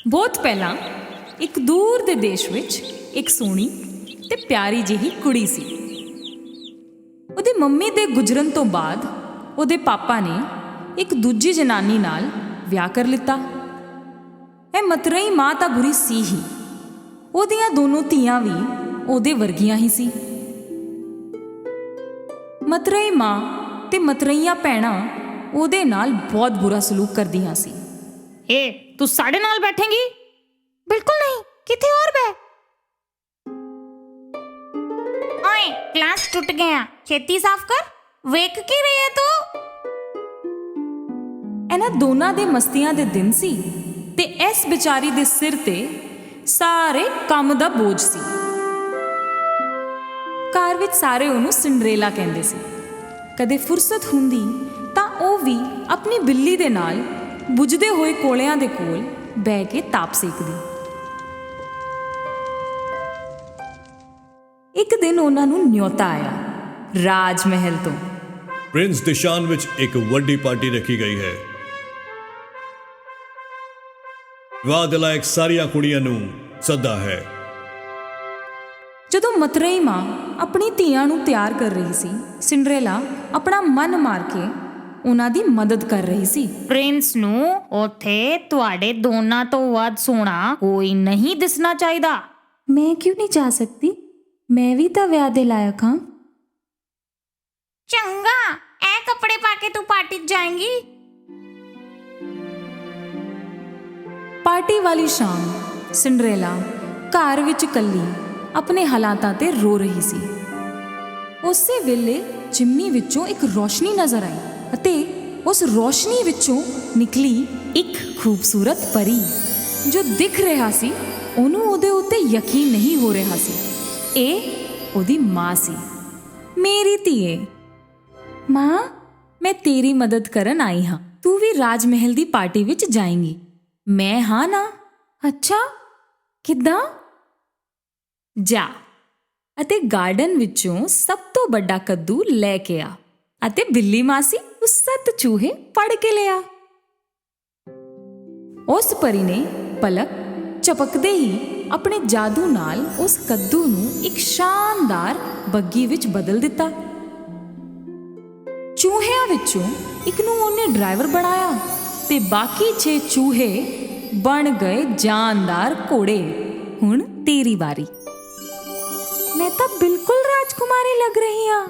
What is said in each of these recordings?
ਬਹੁਤ ਪਹਿਲਾਂ ਇੱਕ ਦੂਰ ਦੇ ਦੇਸ਼ ਵਿੱਚ ਇੱਕ ਸੋਹਣੀ ਤੇ ਪਿਆਰੀ ਜਿਹੀ ਕੁੜੀ ਸੀ। ਉਹਦੀ ਮੰਮੀ ਦੇ ਗੁਜ਼ਰਨ ਤੋਂ ਬਾਅਦ ਉਹਦੇ ਪਾਪਾ ਨੇ ਇੱਕ ਦੂਜੀ ਜਨਾਨੀ ਨਾਲ ਵਿਆਹ ਕਰ ਲਿੱਤਾ। ਇਹ ਮਤਰੇਈ ਮਾਂ ਤਾਂ ਬੁਰੀ ਸੀ ਹੀ, ਉਹਦੀਆਂ ਦੋਨੋਂ ਧੀਆਂ ਵੀ ਉਹਦੇ ਵਰਗੀਆਂ ਹੀ ਸੀ। ਮਤਰੇਈ ਮਾਂ ਤੇ ਮਤਰੇਈਆਂ ਭੈਣਾਂ ਉਹਦੇ ਨਾਲ ਬਹੁਤ ਬੁਰਾ ਸਲੂਕ ਕਰਦੀਆਂ ਸੀ। ਏ ਤੂੰ ਸਾਡੇ ਨਾਲ ਬੈਠੇਂਗੀ? ਬਿਲਕੁਲ ਨਹੀਂ, ਕਿਤੇ ਹੋਰ ਬੈ। ਓਏ ਕਲਾਸ ਟੁੱਟ ਗਿਆ, ਛੇਤੀ ਸਾਫ਼ ਕਰ। ਵੇਖ ਕੀ ਰਹੀ ਹੈ ਤੂੰ? ਇਹਨਾਂ ਦੋਨਾਂ ਦੇ ਮਸਤੀਆਂ ਦੇ ਦਿਨ ਸੀ ਤੇ ਇਸ ਵਿਚਾਰੀ ਦੇ ਸਿਰ ਤੇ ਸਾਰੇ ਕੰਮ ਦਾ ਬੋਝ ਸੀ। ਘਰ ਵਿੱਚ ਸਾਰੇ ਉਹਨੂੰ ਸਿੰਡਰੇਲਾ ਕਹਿੰਦੇ ਸੀ। ਕਦੇ ਫੁਰਸਤ ਹੁੰਦੀ ਤਾਂ ਉਹ ਵੀ ਆਪਣੀ ਬਿੱਲੀ ਦੇ ਨਾਲ ਬੁਝਦੇ ਹੋਏ ਕੋਲਿਆਂ ਦੇ ਕੋਲ ਬਹਿ ਕੇ ਤਾਪ ਸੇਕਦੀ। ਇੱਕ ਦਿਨ ਉਹਨਾਂ ਨੂੰ ਨਿਯੋਤਾ ਆਇਆ ਰਾਜ ਮਹਿਲ ਤੋਂ। ਪ੍ਰਿੰਸ ਦਿਸ਼ਾਨ ਵਿੱਚ ਇੱਕ ਵੱਡੀ ਪਾਰਟੀ ਰੱਖੀ ਗਈ ਹੈ। ਵਿਆਹ ਦੇ ਲਾਇਕ ਸਾਰੀਆਂ ਕੁੜੀਆਂ ਨੂੰ ਸੱਦਾ ਹੈ। ਜਦੋਂ ਮਤਰੇਈ ਮਾਂ ਆਪਣੀ ਧੀਆਂ ਨੂੰ ਤਿਆਰ ਕਰ ਰਹੀ ਸੀ, ਸਿੰਡਰੇਲਾ ਆਪਣਾ ਮਨ ਮਾਰ ਕੇ ਉਹਨਾਂ ਦੀ ਮਦਦ ਕਰ ਰਹੀ ਸੀ। ਪ੍ਰਿੰਸ ਨੂੰ ਉੱਥੇ ਤੁਹਾਡੇ ਦੋਨਾਂ ਤੋਂ ਵੱਧ ਸੋਹਣਾ ਕੋਈ ਨਹੀਂ ਦਿਸਣਾ ਚਾਹੀਦਾ। ਮੈਂ ਕਿਉਂ ਨਹੀਂ ਜਾ ਸਕਦੀ? ਮੈਂ ਵੀ ਤਾਂ ਵਿਆਹ ਦੇ ਲਾਇਕ ਹਾਂ। ਚੰਗਾ, ਇਹ ਕੱਪੜੇ ਪਾ ਕੇ ਤੂੰ ਪਾਰਟੀ 'ਚ ਜਾਏਂਗੀ? ਪਾਰਟੀ ਵਾਲੀ ਸ਼ਾਮ ਸਿੰਡਰੇਲਾ ਘਰ ਵਿੱਚ ਇਕੱਲੀ ਆਪਣੇ ਹਾਲਾਤਾਂ ਤੇ ਰੋ ਰਹੀ ਸੀ। ਉਸੇ ਵੇਲੇ ਚਿਮਨੀ ਵਿੱਚੋਂ ਇੱਕ ਰੋਸ਼ਨੀ ਨਜ਼ਰ ਆਈ ਅਤੇ ਉਸ ਰੋਸ਼ਨੀ ਵਿੱਚੋਂ ਨਿਕਲੀ ਇੱਕ ਖੂਬਸੂਰਤ ਪਰੀ ਜੋ ਦਿਖ ਰਿਹਾ ਸੀ। ਉਹਨੂੰ ਉਹਦੇ ਉੱਤੇ ਯਕੀਨ ਨਹੀਂ ਹੋ ਰਿਹਾ ਸੀ। ਇਹ ਉਹਦੀ ਮਾਂ ਸੀ। ਮੇਰੀ ਧੀਏ, ਮਾਂ ਮੈਂ ਤੇਰੀ ਮਦਦ ਕਰਨ ਆਈ ਹਾਂ। ਤੂੰ ਵੀ ਰਾਜ ਮਹਿਲ ਦੀ ਪਾਰਟੀ ਵਿੱਚ ਜਾਏਂਗੀ। ਮੈਂ ਹਾਂ ਨਾ? ਅੱਛਾ, ਕਿੱਦਾਂ? ਜਾ ਅਤੇ ਗਾਰਡਨ ਵਿੱਚੋਂ ਸਭ ਤੋਂ ਵੱਡਾ ਕੱਦੂ ਲੈ ਕੇ ਆ ਅਤੇ ਬਿੱਲੀ ਮਾਸੀ ਉਸ 7 ਚੂਹੇ ਫੜ ਕੇ ਲਿਆ। ਉਸ ਪਰੀ ਨੇ ਪਲਕ ਝਪਕਦੇ ਹੀ ਆਪਣੇ ਜਾਦੂ ਨਾਲ ਉਸ ਕੱਦੂ ਨੂੰ ਇੱਕ ਸ਼ਾਨਦਾਰ ਬੱਗੀ ਵਿੱਚ ਬਦਲ ਦਿੱਤਾ। ਚੂਹਿਆਂ ਵਿੱਚੋਂ ਇੱਕ ਨੂੰ ਉਹਨੇ ਡਰਾਈਵਰ ਬਣਾਇਆ ਤੇ ਬਾਕੀ 6 ਚੂਹੇ ਬਣ ਗਏ ਜਾਨਦਾਰ ਘੋੜੇ। ਹੁਣ ਤੇਰੀ ਵਾਰੀ। ਮੈਂ ਤਾਂ ਬਿਲਕੁਲ ਰਾਜਕੁਮਾਰੀ ਲੱਗ ਰਹੀ ਹਾਂ,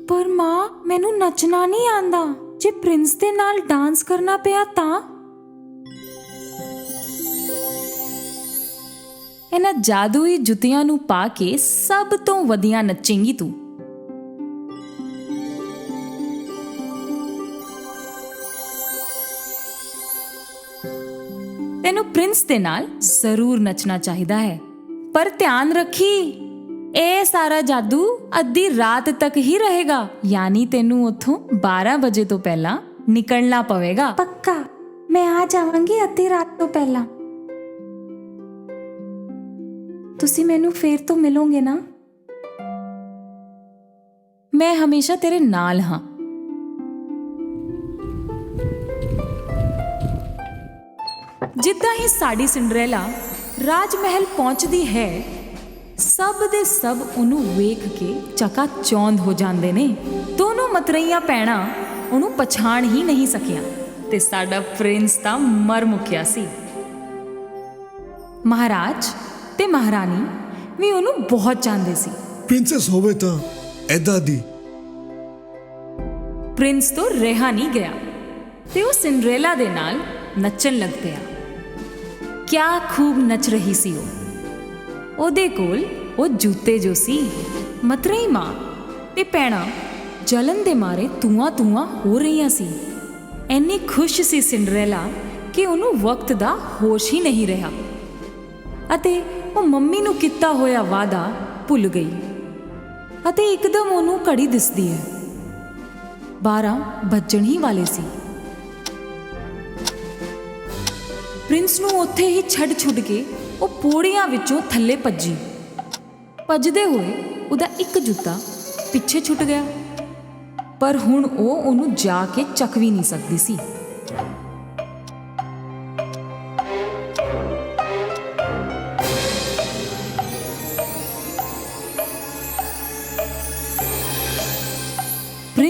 ਪਰ ਮਾਂ ਮੈਨੂੰ ਨੱਚਣਾ ਨਹੀਂ ਆਂਦਾ। ਜੇ ਪ੍ਰਿੰਸ ਦੇ ਨਾਲ ਡਾਂਸ ਕਰਨਾ ਪਿਆ ਤਾਂ? ਇਹਨਾਂ ਜਾਦੂਈ ਜੁੱਤੀਆਂ ਨੂੰ ਪਾ ਕੇ ਸਭ ਤੋਂ ਵਧੀਆ ਨੱਚੇਂਗੀ ਤੂੰ। ਤੈਨੂੰ ਪ੍ਰਿੰਸ ਦੇ ਨਾਲ ਜ਼ਰੂਰ ਨੱਚਣਾ ਚਾਹੀਦਾ ਹੈ, ਪਰ ਧਿਆਨ ਰੱਖੀ ਇਹ ਸਾਰਾ ਜਾਦੂ ਅੱਧੀ ਰਾਤ ਤੱਕ ਹੀ ਰਹੇਗਾ, ਯਾਨੀ ਤੈਨੂੰ ਉੱਥੋਂ 12 ਵਜੇ ਤੋਂ ਪਹਿਲਾਂ ਨਿਕਲਣਾ ਪਵੇਗਾ। ਪੱਕਾ, ਮੈਂ ਆ ਜਾਵਾਂਗੀ ਅੱਧੀ ਰਾਤ ਤੋਂ ਪਹਿਲਾਂ। ਤੁਸੀਂ ਮੈਨੂੰ ਫੇਰ ਤੋਂ ਮਿਲੋਗੇ ਨਾ? ਮੈਂ ਹਮੇਸ਼ਾ ਤੇਰੇ ਨਾਲ ਹਾਂ। ਜਿੱਦਾਂ ਹੀ ਸਾਡੀ ਸਿੰਡਰੇਲਾ ਰਾਜ ਮਹਿਲ ਪਹੁੰਚਦੀ ਹੈ, ਸਭ ਦੇ ਸਭ ਉਹਨੂੰ ਵੇਖ ਕੇ ਚਕਾਚੌਂਧ ਹੋ ਜਾਂਦੇ ਨੇ। ਦੋਨੋਂ ਮਤਰੇਈਆਂ ਭੈਣਾਂ ਉਹਨੂੰ ਪਛਾਣ ਹੀ ਨਹੀਂ ਸਕੀਆਂ ਤੇ ਸਾਡਾ ਪ੍ਰਿੰਸ ਤਾਂ ਮਰ ਮੁੱਕਿਆ ਸੀ। ਮਹਾਰਾਜ ਤੇ ਮਹਾਰਾਣੀ ਵੀ ਉਹਨੂੰ ਬਹੁਤ ਚਾਹੁੰਦੇ ਸੀ। ਪ੍ਰਿੰਸੈਸ ਹੋਵੇ ਤਾਂ ਐਦਾਂ ਦੀ। ਪ੍ਰਿੰਸ ਤੋਂ ਰਿਹਾ ਨਹੀਂ ਗਿਆ ਤੇ ਉਹ ਸਿੰਡਰੇਲਾ ਦੇ ਨਾਲ ਨੱਚਣ ਲੱਗ ਪਿਆ। ਕਿਆ ਖੂਬ ਨੱਚ ਰਹੀ ਸੀ ਉਹ। ਉਹਦੇ ਕੋਲ ਉਹ ਜੁੱਤੇ ਜੋ ਸੀ। ਮਤਰੇਈ ਮਾਂ ਤੇ ਭੈਣਾਂ ਜਲਨ ਦੇ ਮਾਰੇ ਧੂਆਂ ਹੋ ਰਹੀਆਂ ਸੀ। ਇੰਨੀ ਖੁਸ਼ ਸੀ ਸਿੰਡਰੇਲਾ ਕਿ ਉਹਨੂੰ ਵਕਤ ਦਾ ਹੋਸ਼ ਹੀ ਨਹੀਂ ਰਿਹਾ ਅਤੇ ਉਹ ਮੰਮੀ ਨੂੰ ਕੀਤਾ ਹੋਇਆ ਵਾਅਦਾ ਭੁੱਲ ਗਈ। ਅਤੇ ਇੱਕਦਮ ਉਹਨੂੰ ਘੜੀ ਦਿਸਦੀ ਹੈ। 12 ਵੱਜਣ ਹੀ ਵਾਲੇ ਸੀ। ਪ੍ਰਿੰਸ ਨੂੰ ਉੱਥੇ ਹੀ ਛੱਡ ਕੇ ਉਹ ਪੌੜੀਆਂ ਵਿੱਚੋਂ ਥੱਲੇ ਭੱਜਦੇ ਹੋਏ ਉਹਦਾ ਇੱਕ ਜੁੱਤਾ ਪਿੱਛੇ ਛੁੱਟ ਗਿਆ, ਪਰ ਹੁਣ ਉਹ ਉਹਨੂੰ ਜਾ ਕੇ ਚੱਕ ਵੀ ਨਹੀਂ ਸਕਦੀ ਸੀ।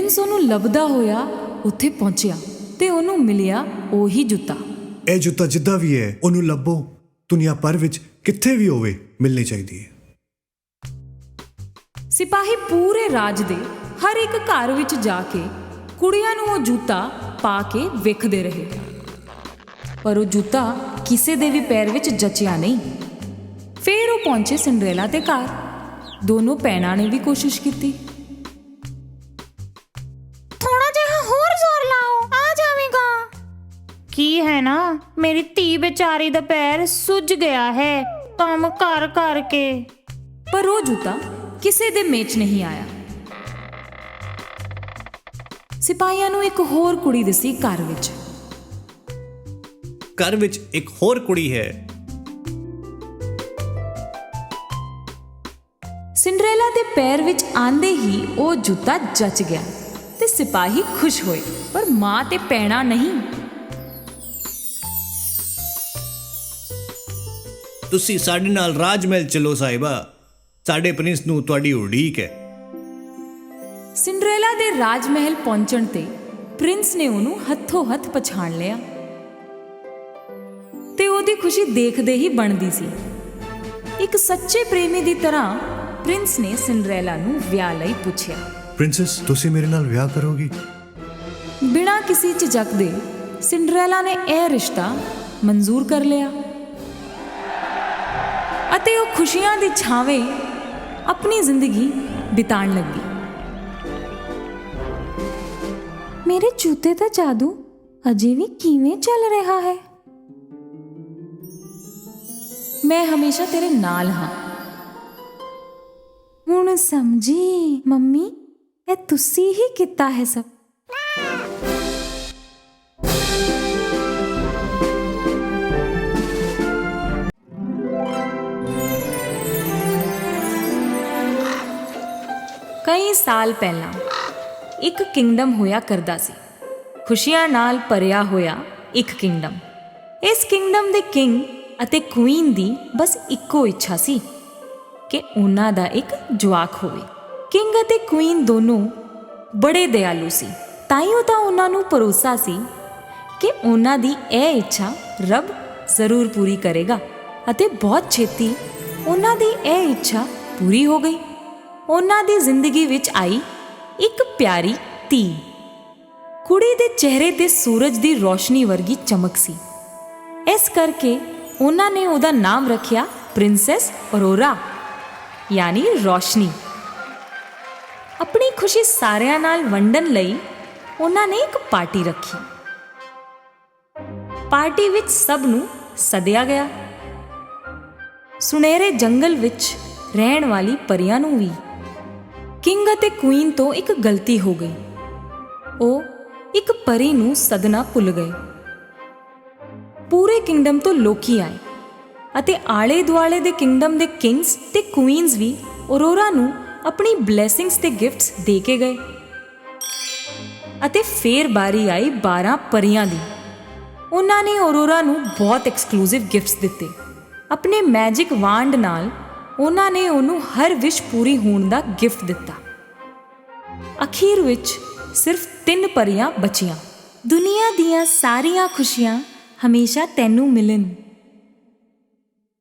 ਪ੍ਰਿੰਸ ਉਹਨੂੰ ਲੱਭਦਾ ਹੋਇਆ ਉੱਥੇ ਪਹੁੰਚਿਆ ਤੇ ਉਹਨੂੰ ਮਿਲਿਆ ਉਹੀ ਜੁੱਤਾ। ਇਹ ਜੁੱਤਾ ਜਿੱਦਾਂ ਵੀ ਹੈ ਉਹਨੂੰ ਲੱਭੋ, ਦੁਨੀਆ ਭਰ ਵਿੱਚ ਕਿੱਥੇ ਵੀ ਹੋਵੇ ਮਿਲਣੀ ਚਾਹੀਦੀ ਹੈ। ਸਿਪਾਹੀ ਪੂਰੇ ਰਾਜ ਦੇ ਹਰ ਇੱਕ ਘਰ ਵਿੱਚ ਜਾ ਕੇ ਕੁੜੀਆਂ ਨੂੰ ਉਹ ਜੁੱਤਾ ਪਾ ਕੇ ਵੇਖਦੇ ਰਹੇ, ਪਰ ਉਹ ਜੁੱਤਾ ਕਿਸੇ ਦੇ ਵੀ ਪੈਰ ਵਿੱਚ ਜਚਿਆ ਨਹੀਂ। ਫਿਰ ਉਹ ਪਹੁੰਚੇ ਸਿੰਡਰੇਲਾ ਦੇ ਘਰ। ਦੋਨੋਂ ਭੈਣਾਂ ਨੇ ਵੀ ਕੋਸ਼ਿਸ਼ ਕੀਤੀ। ਥੋੜਾ ਜਿਹਾ ਹੋਰ ਜ਼ੋਰ ਲਾਓ, ਆ ਜਾਵੇਗਾ। ਕੀ ਹੈ ਨਾ, ਮੇਰੀ ਧੀ ਵਿਚਾਰੀ ਦਾ ਪੈਰ ਸੁੱਜ ਗਿਆ ਹੈ ਕੰਮ ਕਰ ਕਰਕੇ। ਪਰ ਉਹ ਜੁੱਤਾ ਕਿਸੇ ਦੇ ਮੇਚ ਨਹੀਂ ਆਇਆ। ਸਿਪਾਹੀਆਂ ਨੂੰ ਇੱਕ ਹੋਰ ਕੁੜੀ ਦਿਸੀ ਘਰ ਵਿੱਚ। ਘਰ ਵਿੱਚ ਇੱਕ ਹੋਰ ਕੁੜੀ ਹੈ। ਸਿੰਡਰੇਲਾ ਦੇ ਪੈਰ ਵਿੱਚ ਆਂਦੇ ਹੀ ਉਹ ਜੁੱਤਾ ਜਚ ਗਿਆ ਤੇ ਸਿਪਾਹੀ ਖੁਸ਼ ਹੋਏ, ਪਰ ਮਾਂ ਤੇ ਭੈਣਾਂ ਨਹੀਂ। ਤੁਸੀਂ ਸਾਡੇ ਨਾਲ ਰਾਜ ਮਹਿਲ ਚਲੋ ਸਾਹਿਬਾ, ਸਾਡੇ ਪ੍ਰਿੰਸ ਨੂੰ ਤੁਹਾਡੀ ਉਡੀਕ ਹੈ। ਸਿੰਡਰੇਲਾ ਦੇ ਰਾਜ ਮਹਿਲ ਪਹੁੰਚਣ ਤੇ ਪ੍ਰਿੰਸ ਨੇ ਉਹਨੂੰ ਹੱਥੋਂ ਹੱਥ ਪਛਾਣ ਲਿਆ ਤੇ ਉਹਦੀ ਖੁਸ਼ੀ ਦੇਖਦੇ ਹੀ ਬਣਦੀ ਸੀ। ਇੱਕ ਸੱਚੇ ਪ੍ਰੇਮੀ ਦੀ ਤਰ੍ਹਾਂ ਪ੍ਰਿੰਸ ਨੇ ਸਿੰਡਰੇਲਾ ਨੂੰ ਵਿਆਹ ਲਈ ਪੁੱਛਿਆ। ਪ੍ਰਿੰਸੈਸ, ਤੁਸੀਂ ਮੇਰੇ ਨਾਲ ਵਿਆਹ ਕਰੋਗੀ? ਬਿਨਾਂ ਕਿਸੇ ਝਿਜਕ ਦੇ ਸਿੰਡਰੇਲਾ ਨੇ ਇਹ ਰਿਸ਼ਤਾ ਮਨਜ਼ੂਰ ਕਰ ਲਿਆ ਅਤੇ ਉਹ ਖੁਸ਼ੀਆਂ ਦੀ ਛਾਵੇਂ ਆਪਣੀ ਜ਼ਿੰਦਗੀ ਬਿਤਾਉਣ ਲੱਗੀ। ਮੇਰੇ ਜੁੱਤੇ ਦਾ ਜਾਦੂ ਅਜੇ ਵੀ ਕਿਵੇਂ ਚੱਲ ਰਿਹਾ ਹੈ? ਮੈਂ ਹਮੇਸ਼ਾ ਤੇਰੇ ਨਾਲ ਹਾਂ। ਹੁਣ ਸਮਝੀ ਮੰਮੀ, ਇਹ ਤੁਸੀਂ ਹੀ ਕੀਤਾ ਹੈ ਸਭ। ਕਈ ਸਾਲ ਪਹਿਲਾਂ ਇੱਕ ਕਿੰਗਡਮ ਹੋਇਆ ਕਰਦਾ ਸੀ, ਖੁਸ਼ੀਆਂ ਨਾਲ ਭਰਿਆ ਹੋਇਆ ਇੱਕ ਕਿੰਗਡਮ। ਇਸ ਕਿੰਗਡਮ ਦੇ ਕਿੰਗ ਅਤੇ ਕੁਈਨ ਦੀ ਬਸ ਇੱਕੋ ਇੱਛਾ ਸੀ ਕਿ ਉਹਨਾਂ ਦਾ ਇੱਕ ਜਵਾਕ ਹੋਵੇ। ਕਿੰਗ ਅਤੇ ਕੁਈਨ ਦੋਨੋਂ ਬੜੇ ਦਿਆਲੂ ਸੀ, ਤਾਈਓ ਤਾਂ ਉਹਨਾਂ ਨੂੰ ਭਰੋਸਾ ਸੀ ਕਿ ਉਹਨਾਂ ਦੀ ਇਹ ਇੱਛਾ ਰੱਬ ਜ਼ਰੂਰ ਪੂਰੀ ਕਰੇਗਾ ਅਤੇ ਬਹੁਤ ਛੇਤੀ ਉਹਨਾਂ ਦੀ ਇਹ ਇੱਛਾ ਪੂਰੀ ਹੋ ਗਈ। ਉਹਨਾਂ ਦੀ ਜ਼ਿੰਦਗੀ ਵਿੱਚ ਆਈ ਇੱਕ ਪਿਆਰੀ ਧੀ। ਕੁੜੀ ਦੇ ਚਿਹਰੇ ਤੇ ਸੂਰਜ ਦੀ ਰੋਸ਼ਨੀ ਵਰਗੀ ਚਮਕ ਸੀ, ਇਸ ਕਰਕੇ ਉਹਨਾਂ ਨੇ ਉਹਦਾ ਨਾਮ ਰੱਖਿਆ ਪ੍ਰਿੰਸੈਸ ਅਰੋਰਾ, ਯਾਨੀ ਰੋਸ਼ਨੀ। ਆਪਣੀ ਖੁਸ਼ੀ ਸਾਰਿਆਂ ਨਾਲ ਵੰਡਣ ਲਈ ਉਹਨਾਂ ਨੇ ਇੱਕ ਪਾਰਟੀ ਰੱਖੀ। ਪਾਰਟੀ ਵਿੱਚ ਸਭ ਨੂੰ ਸੱਦਿਆ ਗਿਆ, ਸੁਨਹਿਰੇ ਜੰਗਲ ਵਿੱਚ ਰਹਿਣ ਵਾਲੀ ਪਰੀਆਂ ਨੂੰ ਵੀ। ਕਿੰਗ ਅਤੇ ਕੁਈਨ ਤੋਂ ਇੱਕ ਗਲਤੀ ਹੋ ਗਈ, ਉਹ ਇੱਕ ਪਰੀ ਨੂੰ ਸੱਦਣਾ ਭੁੱਲ ਗਏ। ਪੂਰੇ ਕਿੰਗਡਮ ਤੋਂ ਲੋਕੀ ਆਏ ਅਤੇ ਆਲੇ ਦੁਆਲੇ ਦੇ ਕਿੰਗਡਮ ਦੇ ਕਿੰਗਸ ਤੇ ਕੁਈਨਸ ਵੀ ਅਰੋਰਾ ਨੂੰ ਆਪਣੀ ਬਲੇਸਿੰਗਸ ਤੇ ਗਿਫਟਸ ਦੇ ਕੇ ਗਏ। ਅਤੇ ਫੇਰ ਬਾਰੀ ਆਈ 12 ਪਰੀਆਂ ਦੀ। ਉਹਨਾਂ ਨੇ ਅਰੋਰਾ ਨੂੰ ਬਹੁਤ ਐਕਸਕਲੂਸਿਵ ਗਿਫਟਸ ਦਿੱਤੇ। ਆਪਣੇ ਮੈਜਿਕ ਵਾਂਡ ਨਾਲ ਉਹਨਾਂ ਨੇ ਉਹਨੂੰ ਹਰ ਵਿਸ਼ ਪੂਰੀ ਹੋਣ ਦਾ ਗਿਫਟ ਦਿੱਤਾ। ਅਖੀਰ ਵਿੱਚ ਸਿਰਫ 3 ਪਰੀਆਂ ਬਚੀਆਂ। ਦੁਨੀਆ ਦੀਆਂ ਸਾਰੀਆਂ ਖੁਸ਼ੀਆਂ ਹਮੇਸ਼ਾ ਤੈਨੂੰ ਮਿਲਣ,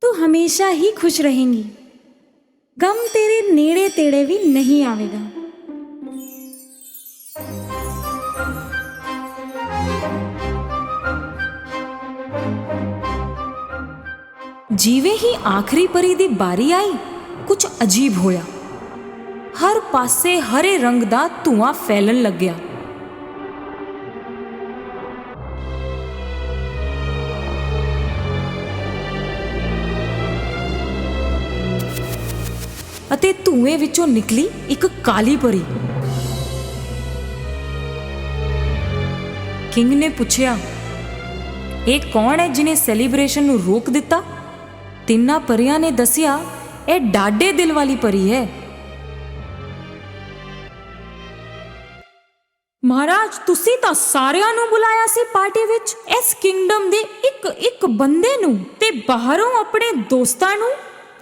ਤੂੰ ਹਮੇਸ਼ਾ ਹੀ ਖੁਸ਼ ਰਹੇਂਗੀ, ਗਮ ਤੇਰੇ ਨੇੜੇ ਤੇੜੇ ਵੀ ਨਹੀਂ ਆਵੇਗਾ। ਜਿਵੇਂ ਹੀ ਆਖਰੀ ਪਰੀ ਦੀ ਬਾਰੀ ਆਈ, ਕੁਝ ਅਜੀਬ ਹੋਇਆ। ਹਰ ਪਾਸੇ ਹਰੇ ਰੰਗ ਦਾ ਧੂਆਂ ਫੈਲਣ ਲੱਗਿਆ। ਅਤੇ ਧੂਏ ਵਿੱਚੋਂ ਨਿਕਲੀ ਇੱਕ ਕਾਲੀ ਪਰੀ। ਕਿੰਗ ਨੇ ਪੁੱਛਿਆ, ਇਹ ਕੌਣ ਹੈ ਜਿਨੇ ਸੈਲੀਬ੍ਰੇਸ਼ਨ ਨੂੰ ਰੋਕ ਦਿੱਤਾ? ਤਿੰਨਾਂ ਪਰੀਆਂ ਨੇ ਦੱਸਿਆ, ਇਹ ਡਾਢੇ ਦਿਲ ਵਾਲੀ ਪਰੀ ਹੈ। ਮਹਾਰਾਜ, ਤੁਸੀਂ ਤਾਂ ਸਾਰਿਆਂ ਨੂੰ ਬੁਲਾਇਆ ਸੀ ਪਾਰਟੀ ਵਿੱਚ, ਇਸ ਕਿੰਗਡਮ ਦੇ ਇੱਕ ਬੰਦੇ ਨੂੰ ਤੇ ਬਾਹਰੋਂ ਆਪਣੇ ਦੋਸਤਾਂ ਨੂੰ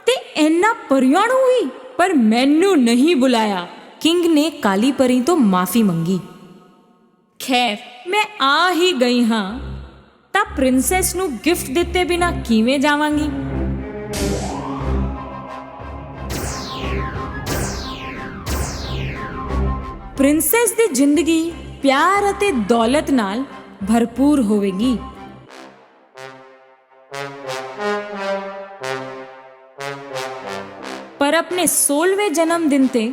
ਤੇ ਇਹਨਾਂ ਪਰੀਆਂ ਨੂੰ ਵੀ, ਪਰ ਮੈਨੂੰ ਨਹੀਂ ਬੁਲਾਇਆ। ਕਿੰਗ ਨੇ ਕਾਲੀ ਪਰੀ ਤੋਂ ਮਾਫੀ ਮੰਗੀ। ਖੈਰ, ਮੈਂ ਆ ਹੀ ਗਈ ਹਾਂ ਤਾਂ ਪ੍ਰਿੰਸੈਸ ਨੂੰ ਗਿਫਟ ਦਿੱਤੇ ਬਿਨਾ ਕਿਵੇਂ ਜਾਵਾਂਗੀ? ਪ੍ਰਿੰਸੈਸ ਦੀ ਜ਼ਿੰਦਗੀ ਪਿਆਰ ਅਤੇ ਦੌਲਤ ਨਾਲ ਭਰਪੂਰ ਹੋਵੇਗੀ। ਪਰ ਆਪਣੇ 16ਵੇਂ ਜਨਮ ਦਿਨ ਤੇ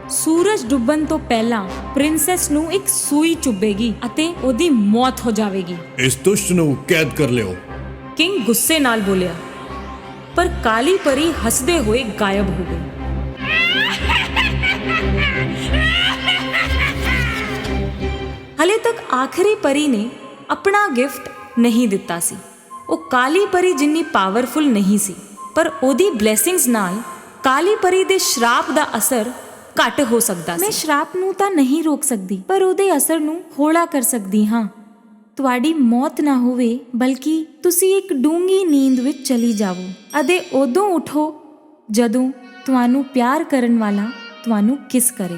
ਸੂਰਜ ਡੁੱਬਣ ਤੋਂ ਪਹਿਲਾਂ ਪ੍ਰਿੰਸੈਸ ਨੂੰ ਇੱਕ ਸੂਈ ਚੁੱਭੇਗੀ ਅਤੇ ਉਹਦੀ ਮੌਤ ਹੋ ਜਾਵੇਗੀ। ਇਸ ਦੁਸ਼ਟ ਨੂੰ ਕੈਦ ਕਰ ਲਿਓ। ਕਿੰਗ ਗੁੱਸੇ ਨਾਲ ਬੋਲਿਆ, ਪਰ ਕਾਲੀ ਪਰੀ ਹੱਸਦੇ ਹੋਏ ਗਾਇਬ ਹੋ ਗਈ। ਹਲੇ ਤੱਕ ਆਖਰੀ ਪਰੀ ਨੇ ਆਪਣਾ ਗਿਫਟ ਨਹੀਂ ਦਿੱਤਾ ਸੀ। ਉਹ ਕਾਲੀ ਪਰੀ ਜਿੰਨੀ ਪਾਵਰਫੁਲ ਨਹੀਂ ਸੀ, ਪਰ ਉਹਦੀ ਬਲੇਸਿੰਗਸ ਨਾਲ ਕਾਲੀ ਪਰੀ ਦੇ ਸ਼ਰਾਪ ਦਾ ਅਸਰ ਘੱਟ ਹੋ ਸਕਦਾ ਸੀ। ਮੈਂ ਸ਼ਰਾਪ ਨੂੰ ਤਾਂ ਨਹੀਂ ਰੋਕ ਸਕਦੀ, ਪਰ ਉਹਦੇ ਅਸਰ ਨੂੰ ਹੌਲਾ ਕਰ ਸਕਦੀ ਹਾਂ। ਤੁਹਾਡੀ ਮੌਤ ਨਾ ਹੋਵੇ, ਬਲਕਿ ਤੁਸੀਂ ਇੱਕ ਡੂੰਗੀ ਨੀਂਦ ਵਿੱਚ ਚਲੀ ਜਾਵੋ ਅਤੇ ਉਦੋਂ ਉਠੋ ਜਦੋਂ ਤੁਹਾਨੂੰ ਪਿਆਰ ਕਰਨ ਵਾਲਾ ਤੁਹਾਨੂੰ ਕਿਸ ਕਰੇ।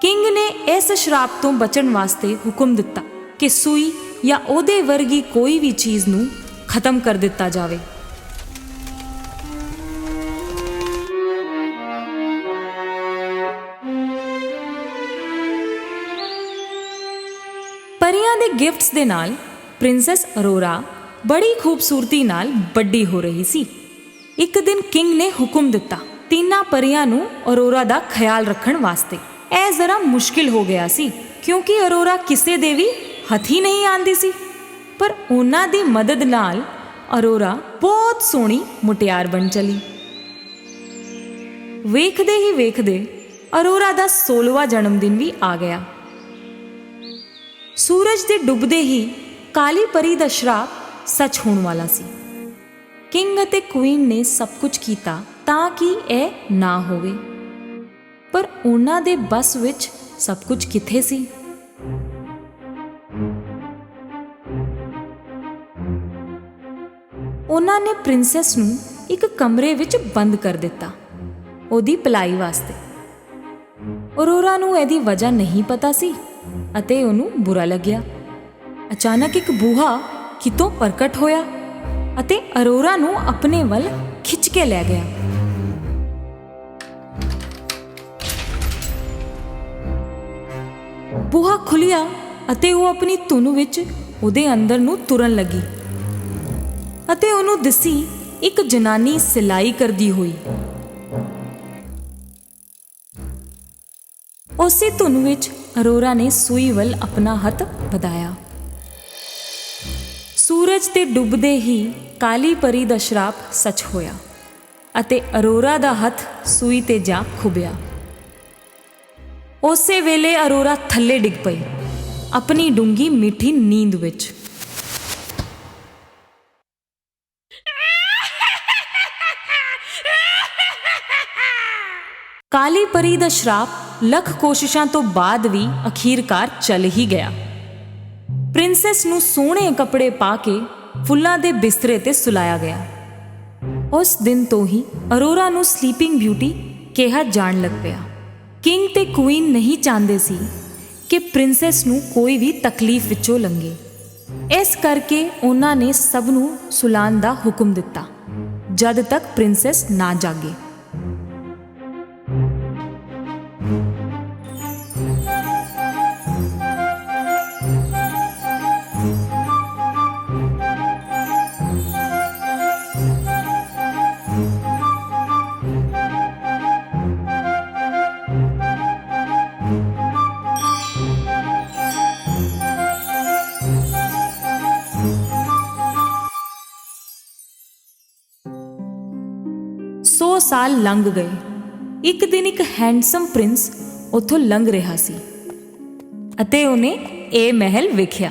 ਕਿੰਗ ਨੇ ਇਸ ਸ਼ਰਾਪ ਤੋਂ ਬਚਣ ਵਾਸਤੇ ਹੁਕਮ ਦਿੱਤਾ ਕਿ ਸੂਈ ਜਾਂ ਉਹਦੇ ਵਰਗੀ ਕੋਈ ਵੀ ਚੀਜ਼ ਨੂੰ ਖਤਮ ਕਰ ਦਿੱਤਾ ਜਾਵੇ। ਪਰੀਆਂ ਦੇ ਗਿਫਟਸ ਦੇ ਨਾਲ ਪ੍ਰਿੰਸੈਸ ਅਰੋਰਾ ਬੜੀ ਖੂਬਸੂਰਤੀ ਨਾਲ ਵੱਡੀ ਹੋ ਰਹੀ ਸੀ। ਇੱਕ ਦਿਨ ਕਿੰਗ ਨੇ ਹੁਕਮ ਦਿੱਤਾ ਤਿੰਨਾਂ ਪਰੀਆਂ ਨੂੰ ਅਰੋਰਾ ਦਾ ਖਿਆਲ ਰੱਖਣ ਵਾਸਤੇ। ਇਹ ਜ਼ਰਾ ਮੁਸ਼ਕਿਲ ਹੋ ਗਿਆ ਸੀ ਕਿਉਂਕਿ ਅਰੋਰਾ ਕਿਸੇ ਦੇ ਵੀ ਹੱਥੀ ਨਹੀਂ ਆਂਦੀ ਸੀ, ਪਰ ਉਹਨਾਂ ਦੀ ਮਦਦ ਨਾਲ ਅਰੋਰਾ ਬਹੁਤ ਸੋਹਣੀ ਮੁਟਿਆਰ ਬਣ ਚਲੀ। ਵੇਖਦੇ ਹੀ ਵੇਖਦੇ ਅਰੋਰਾ ਦਾ 16ਵਾਂ ਜਨਮ ਦਿਨ ਵੀ ਆ ਗਿਆ। ਸੂਰਜ ਦੇ ਡੁੱਬਦੇ ਹੀ ਕਾਲੀ ਪਰੀ ਦਾ ਸ਼ਰਾਪ ਸੱਚ ਹੋਣ ਵਾਲਾ ਸੀ। ਕਿੰਗ ਅਤੇ ਕੁਈਨ ਨੇ ਸਭ ਕੁਝ ਕੀਤਾ ਤਾਂ ਕਿ ਇਹ ਨਾ ਹੋਵੇ, ਪਰ ਉਹਨਾਂ ਦੇ ਬਸ ਵਿੱਚ ਸਭ ਕੁਝ ਕਿੱਥੇ ਸੀ। ਉਹਨਾਂ ਨੇ ਪ੍ਰਿੰਸੈਸ ਨੂੰ ਇੱਕ ਕਮਰੇ ਵਿੱਚ ਬੰਦ ਕਰ ਦਿੱਤਾ ਉਹਦੀ ਭਲਾਈ ਵਾਸਤੇ। ਅਰੋਰਾ ਨੂੰ ਇਹਦੀ ਵਜ੍ਹਾ ਨਹੀਂ ਪਤਾ ਸੀ ਅਤੇ ਉਹਨੂੰ ਬੁਰਾ ਲੱਗਿਆ। ਅਚਾਨਕ ਇੱਕ ਬੂਹਾ ਕਿਤੋਂ ਪ੍ਰਗਟ ਹੋਇਆ ਅਤੇ ਅਰੋਰਾ ਨੂੰ ਆਪਣੇ ਵੱਲ ਖਿੱਚ ਕੇ ਲੈ ਗਿਆ। ਬੂਹਾ ਖੁੱਲਿਆ ਅਤੇ ਉਹ ਆਪਣੀ ਧੁਨ ਵਿੱਚ ਉਹਦੇ ਅੰਦਰ ਨੂੰ ਤੁਰਨ ਲੱਗੀ ਅਤੇ ਉਹਨੂੰ ਦਿਸੀ ਇੱਕ ਜਨਾਨੀ ਸਿਲਾਈ ਕਰਦੀ ਹੋਈ। ਉਸੇ ਧੁਨ ਵਿੱਚ ਅਰੋਰਾ ਨੇ ਸੂਈ ਵੱਲ ਆਪਣਾ ਹੱਥ ਵਧਾਇਆ। ਸੂਰਜ ਤੇ ਡੁੱਬਦੇ ਹੀ ਕਾਲੀ ਪਰੀ ਦਾ ਸ਼ਰਾਪ ਸੱਚ ਹੋਇਆ ਅਤੇ ਅਰੋਰਾ ਦਾ ਹੱਥ ਸੂਈ ਤੇ ਜਾ ਖੁੱਭਿਆ। ਉਸੇ ਵੇਲੇ ਅਰੋਰਾ ਥੱਲੇ ਡਿੱਗ ਪਈ ਆਪਣੀ ਡੂੰਗੀ ਮਿੱਠੀ ਨੀਂਦ ਵਿੱਚ। ਕਾਲੀ ਪਰੀ ਦਾ ਸ਼ਰਾਪ ਲੱਖ ਕੋਸ਼ਿਸ਼ਾਂ ਤੋਂ ਬਾਅਦ ਵੀ ਅਖੀਰਕਾਰ ਚੱਲ ਹੀ ਗਿਆ। ਪ੍ਰਿੰਸੈਸ ਨੂੰ ਸੋਹਣੇ ਕੱਪੜੇ ਪਾ ਕੇ ਫੁੱਲਾਂ ਦੇ ਬਿਸਤਰੇ ਤੇ ਸੁਲਾਇਆ ਗਿਆ। ਉਸ ਦਿਨ ਤੋਂ ਹੀ ਅਰੋਰਾ ਨੂੰ ਸਲੀਪਿੰਗ ਬਿਊਟੀ ਕਿਹਾ ਜਾਣ ਲੱਗ ਪਿਆ। ਕਿੰਗ ਤੇ ਕੁਈਨ ਨਹੀਂ ਚਾਹੁੰਦੇ ਸੀ ਕਿ ਪ੍ਰਿੰਸੈਸ ਨੂੰ ਕੋਈ ਵੀ ਤਕਲੀਫ ਵਿੱਚੋਂ ਲੰਘੇ। ਇਸ ਕਰਕੇ ਉਹਨਾਂ ਨੇ ਸਭ ਨੂੰ ਸੁਲਾਉਣ ਦਾ ਹੁਕਮ ਦਿੱਤਾ ਜਦ ਤੱਕ ਪ੍ਰਿੰਸੈਸ ਨਾ ਜਾਗੇ। ਸਾਲ ਲੰਘ ਗਏ। ਇੱਕ ਦਿਨ ਇੱਕ ਹੈਂਡਸਮ ਪ੍ਰਿੰਸ ਉੱਥੋਂ ਲੰਘ ਰਿਹਾ ਸੀ ਅਤੇ ਉਹਨੇ ਇਹ ਮਹਿਲ ਵੇਖਿਆ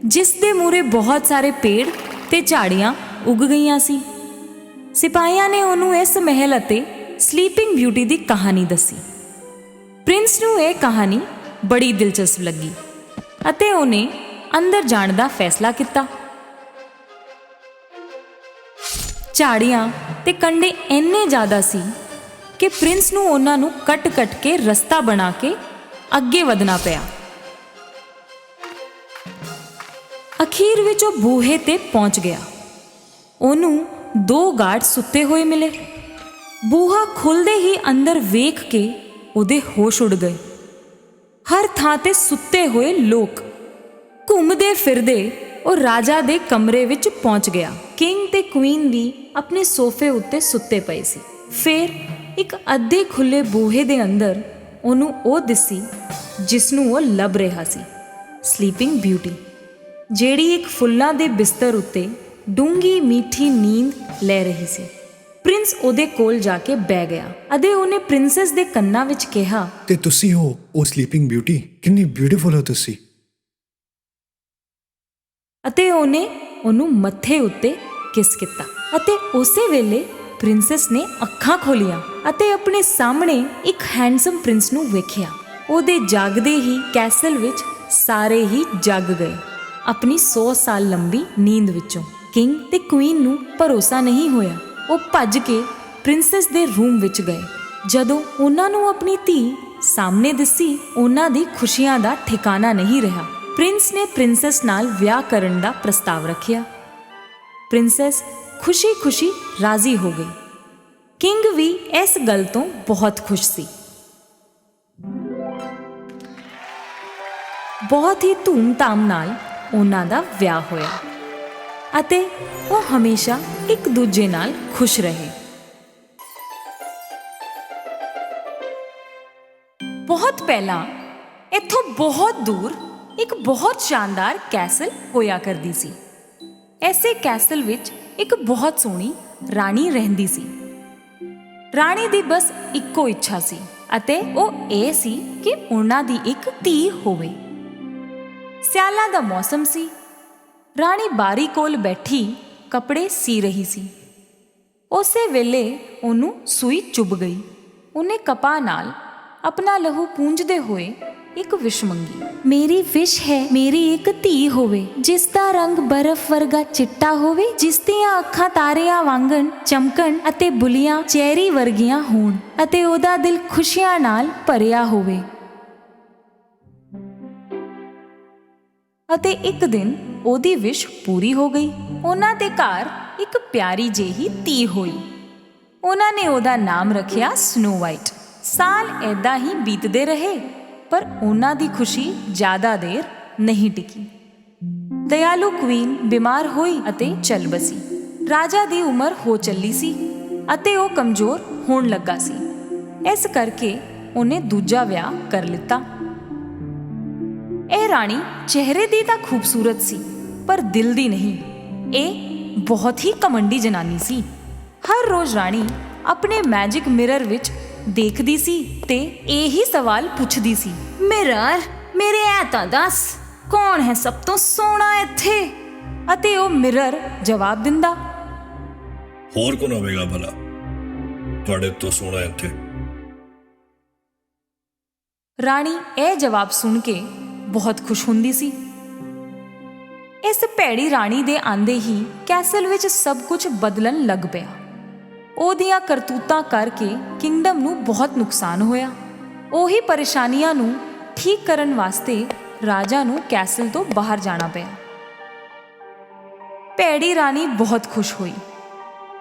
ਜਿਸ ਦੇ ਮੂਹਰੇ ਬਹੁਤ ਸਾਰੇ ਪੇੜ ਤੇ ਝਾੜੀਆਂ ਉੱਗ ਗਈਆਂ ਸੀ। ਸਿਪਾਹੀਆਂ ਨੇ ਉਹਨੂੰ ਇਸ ਮਹਿਲ ਅਤੇ ਸਲੀਪਿੰਗ ਬਿਊਟੀ ਦੀ ਕਹਾਣੀ ਦੱਸੀ। ਪ੍ਰਿੰਸ ਨੂੰ ਇਹ ਕਹਾਣੀ ਬੜੀ ਦਿਲਚਸਪ ਲੱਗੀ ਅਤੇ ਉਹਨੇ ਅੰਦਰ ਜਾਣ ਦਾ ਫੈਸਲਾ ਕੀਤਾ। ਝਾੜੀਆਂ ਤੇ ਕੰਡੇ ਇੰਨੇ ਜ਼ਿਆਦਾ ਸੀ ਕਿ ਪ੍ਰਿੰਸ ਨੂੰ ਉਹਨਾਂ ਨੂੰ ਕੱਟ-ਕੱਟ ਕੇ ਰਸਤਾ ਬਣਾ ਕੇ ਅੱਗੇ ਵਧਣਾ ਪਿਆ। ਅਖੀਰ ਵਿੱਚ ਉਹ ਬੂਹੇ ਤੇ ਪਹੁੰਚ ਗਿਆ। ਉਹਨੂੰ 2 ਗਾਰਡ ਸੁੱਤੇ ਹੋਏ ਮਿਲੇ। ਬੂਹਾ ਖੁੱਲ੍ਹਦੇ ਹੀ ਅੰਦਰ ਵੇਖ ਕੇ ਉਹਦੇ ਹੋਸ਼ ਉੱਡ ਗਏ। ਹਰ ਥਾਂ ਤੇ ਸੁੱਤੇ ਹੋਏ ਲੋਕ। ਘੁੰਮਦੇ ਫਿਰਦੇ ਉਹ ਰਾਜਾ ਦੇ ਕਮਰੇ ਵਿੱਚ ਪਹੁੰਚ ਗਿਆ। ਕਿੰਗ ਤੇ ਕੁਈਨ ਵੀ ਆਪਣੇ ਸੋਫੇ ਉੱਤੇ ਸੁੱਤੇ ਪਏ ਸੀ। ਫਿਰ ਇੱਕ ਅੱਧੇ ਖੁੱਲੇ ਬੂਹੇ ਦੇ ਅੰਦਰ ਉਹਨੂੰ ਉਹ ਦਿਸੀ ਜਿਸ ਨੂੰ ਉਹ ਲੱਭ ਰਿਹਾ ਸੀ, ਸਲੀਪਿੰਗ ਬਿਊਟੀ, ਜਿਹੜੀ ਇੱਕ ਫੁੱਲਾਂ ਦੇ ਬਿਸਤਰ ਉੱਤੇ ਡੂੰਘੀ ਮਿੱਠੀ ਨੀਂਦ ਲੈ ਰਹੀ ਸੀ। ਪ੍ਰਿੰਸ ਉਹਦੇ ਕੋਲ ਜਾ ਕੇ ਬਹਿ ਗਿਆ ਅਤੇ ਉਹਨੇ ਪ੍ਰਿੰਸੈਸ ਦੇ ਕੰਨਾਂ ਵਿੱਚ ਕਿਹਾ, ਤੇ ਤੁਸੀਂ ਹੋ ਉਹ ਸਲੀਪਿੰਗ ਬਿਊਟੀ? ਕਿੰਨੀ ਬਿਊਟੀਫੁਲ ਹੋ ਤੁਸੀਂ। ਅਤੇ ਉਹਨੇ ਉਹਨੂੰ ਮੱਥੇ ਉੱਤੇ ਕਿਸ ਕੀਤਾ ਅਤੇ ਉਸੇ ਵੇਲੇ ਪ੍ਰਿੰਸੈਸ ਨੇ ਅੱਖਾਂ ਖੋਲੀਆਂ ਅਤੇ ਆਪਣੇ ਸਾਹਮਣੇ ਇੱਕ ਹੈਂਡਸਮ ਪ੍ਰਿੰਸ ਨੂੰ ਵੇਖਿਆ। ਉਹਦੇ ਜਾਗਦੇ ਹੀ ਕੈਸਲ ਵਿੱਚ ਸਾਰੇ ਹੀ ਜਾਗ ਗਏ ਆਪਣੀ 100 ਸਾਲ ਲੰਬੀ ਨੀਂਦ ਵਿੱਚੋਂ। ਕਿੰਗ ਤੇ ਕੁਈਨ ਨੂੰ ਭਰੋਸਾ ਨਹੀਂ ਹੋਇਆ। ਉਹ ਭੱਜ ਕੇ ਪ੍ਰਿੰਸੈਸ ਦੇ ਰੂਮ ਵਿੱਚ ਗਏ। ਜਦੋਂ ਉਹਨਾਂ ਨੂੰ ਆਪਣੀ ਧੀ ਸਾਹਮਣੇ ਦਿਸੀ, ਉਹਨਾਂ ਦੀ ਖੁਸ਼ੀਆਂ ਦਾ ਠਿਕਾਣਾ ਨਹੀਂ ਰਿਹਾ। ਪ੍ਰਿੰਸ ਨੇ ਪ੍ਰਿੰਸੈਸ ਨਾਲ ਵਿਆਹ ਕਰਨ ਦਾ ਪ੍ਰਸਤਾਵ ਰੱਖਿਆ। ਪ੍ਰਿੰਸੈਸ ਖੁਸ਼ੀ-ਖੁਸ਼ੀ ਰਾਜ਼ੀ ਹੋ ਗਈ। ਕਿੰਗ ਵੀ ਇਸ ਗੱਲ ਤੋਂ ਬਹੁਤ ਖੁਸ਼ ਸੀ। ਬਹੁਤ ਹੀ ਧੂਮ-ਧਾਮ ਨਾਲ ਉਹਨਾਂ ਦਾ ਵਿਆਹ ਹੋਇਆ ਅਤੇ ਉਹ ਹਮੇਸ਼ਾ ਇੱਕ ਦੂਜੇ ਨਾਲ ਖੁਸ਼ ਰਹੇ। ਬਹੁਤ ਪਹਿਲਾਂ ਇੱਥੋਂ ਬਹੁਤ ਦੂਰ ਇੱਕ ਬਹੁਤ ਸ਼ਾਨਦਾਰ ਕੈਸਲ ਹੋਇਆ ਕਰਦੀ ਸੀ। ਐਸੇ ਕੈਸਲ ਵਿੱਚ ਇੱਕ ਬਹੁਤ ਸੋਹਣੀ ਰਾਣੀ ਰਹਿੰਦੀ ਸੀ। ਰਾਣੀ ਦੀ ਬਸ ਇੱਕੋ ਇੱਛਾ ਸੀ ਅਤੇ ਉਹ ਇਹ ਸੀ ਕਿ ਉਹਨਾਂ ਦੀ ਇੱਕ ਧੀ ਹੋਵੇ। ਸਿਆਲਾਂ ਦਾ ਮੌਸਮ ਸੀ। ਰਾਣੀ ਬਾਰੀ ਕੋਲ ਬੈਠੀ ਕੱਪੜੇ ਸੀ ਰਹੀ ਸੀ। ਉਸੇ ਵੇਲੇ ਉਹਨੂੰ ਸੂਈ ਚੁੱਭ ਗਈ। ਉਹਨੇ ਕਪਾਹ ਨਾਲ ਆਪਣਾ ਲਹੂ ਪੂੰਝਦੇ ਹੋਏ ਇੱਕ ਵਿਸ਼ ਮੰਗੀ। ਮੇਰੀ ਵਿਸ਼ ਹੈ ਮੇਰੀ ਇੱਕ ਧੀ ਹੋਵੇ, ਜਿਸ ਦਾ ਰੰਗ ਬਰਫ਼ ਵਰਗਾ ਚਿੱਟਾ ਹੋਵੇ, ਜਿਸ ਦੀਆਂ ਅੱਖਾਂ ਤਾਰਿਆਂ ਵਾਂਗਣ ਚਮਕਣ ਅਤੇ ਬੁੱਲੀਆਂ ਚੈਰੀ ਵਰਗੀਆਂ ਹੋਣ ਅਤੇ ਉਹਦਾ ਦਿਲ ਖੁਸ਼ੀਆਂ ਨਾਲ ਭਰਿਆ ਹੋਵੇ। ਅਤੇ ਇੱਕ ਦਿਨ ਉਹਦੀ ਵਿਸ਼ ਪੂਰੀ ਹੋ ਗਈ। ਉਹਨਾਂ ਦੇ ਘਰ ਇੱਕ ਪਿਆਰੀ ਜਿਹੀ ਧੀ ਹੋਈ। ਉਹਨਾਂ ਨੇ ਉਹਦਾ ਨਾਮ ਰੱਖਿਆ ਸਨੋ ਵਾਈਟ। ਸਾਲ ਏਦਾਂ ਹੀ ਬੀਤਦੇ ਰਹੇ, ਪਰ ਉਹਨਾਂ ਦੀ ਖੁਸ਼ੀ ਜ਼ਿਆਦਾ ਦੇਰ ਨਹੀਂ ਟਿਕੀ। ਦਇਆਲੂ ਕੁਈਨ ਬਿਮਾਰ ਹੋਈ ਅਤੇ ਚਲ ਬਸੀ। ਰਾਜਾ ਦੀ ਉਮਰ ਹੋ ਚੱਲੀ ਸੀ ਅਤੇ ਉਹ ਕਮਜ਼ੋਰ ਹੋਣ ਲੱਗਾ ਸੀ। ਇਸ ਕਰਕੇ ਉਹਨੇ ਦੂਜਾ ਵਿਆਹ ਕਰ ਲਿੱਤਾ। ਇਹ ਰਾਣੀ ਚਿਹਰੇ ਦੀ ਤਾਂ ਖੂਬਸੂਰਤ ਸੀ, ਪਰ ਦਿਲ ਦੀ ਨਹੀਂ। ਇਹ ਬਹੁਤ ਹੀ ਘਮੰਡੀ ਜਨਾਨੀ ਸੀ। ਹਰ ਰੋਜ਼ ਰਾਣੀ ਆਪਣੇ ਮੈਜਿਕ ਮਿਰਰ ਵਿੱਚ ਦੇਖਦੀ ਸੀ ਤੇ ਇਹੀ ਸਵਾਲ ਪੁੱਛਦੀ ਸੀ, ਮਿਰਰ ਮੇਰੇ ਐ ਤਾਂ ਦੱਸ, ਕੌਣ ਹੈ ਸਭ ਤੋਂ ਸੋਹਣਾ ਇੱਥੇ? ਅਤੇ ਉਹ ਮਿਰਰ ਜਵਾਬ ਦਿੰਦਾ, ਹੋਰ ਕੌਣ ਹੋਵੇਗਾ ਭਲਾ ਤੁਹਾਡੇ ਤੋਂ ਸੋਹਣਾ ਇੱਥੇ? ਰਾਣੀ ਇਹ ਜਵਾਬ ਸੁਣ ਕੇ ਬਹੁਤ ਖੁਸ਼ ਹੁੰਦੀ ਸੀ। ਇਸ ਭੈੜੀ ਰਾਣੀ ਦੇ ਆਂਦੇ ਹੀ ਕੈਸਲ ਵਿੱਚ ਸਭ ਕੁਝ ਬਦਲਣ ਲੱਗ ਪਿਆ। ਉਹਦੀਆਂ ਕਰਤੂਤਾਂ ਕਰਕੇ ਕਿੰਗਡਮ ਨੂੰ ਬਹੁਤ ਨੁਕਸਾਨ ਹੋਇਆ। ਉਹੀ ਪਰੇਸ਼ਾਨੀਆਂ ਨੂੰ ਠੀਕ ਕਰਨ ਵਾਸਤੇ ਰਾਜਾ ਨੂੰ ਕੈਸਲ ਤੋਂ ਬਾਹਰ ਜਾਣਾ ਪਿਆ। ਭੈੜੀ ਰਾਣੀ ਬਹੁਤ ਖੁਸ਼ ਹੋਈ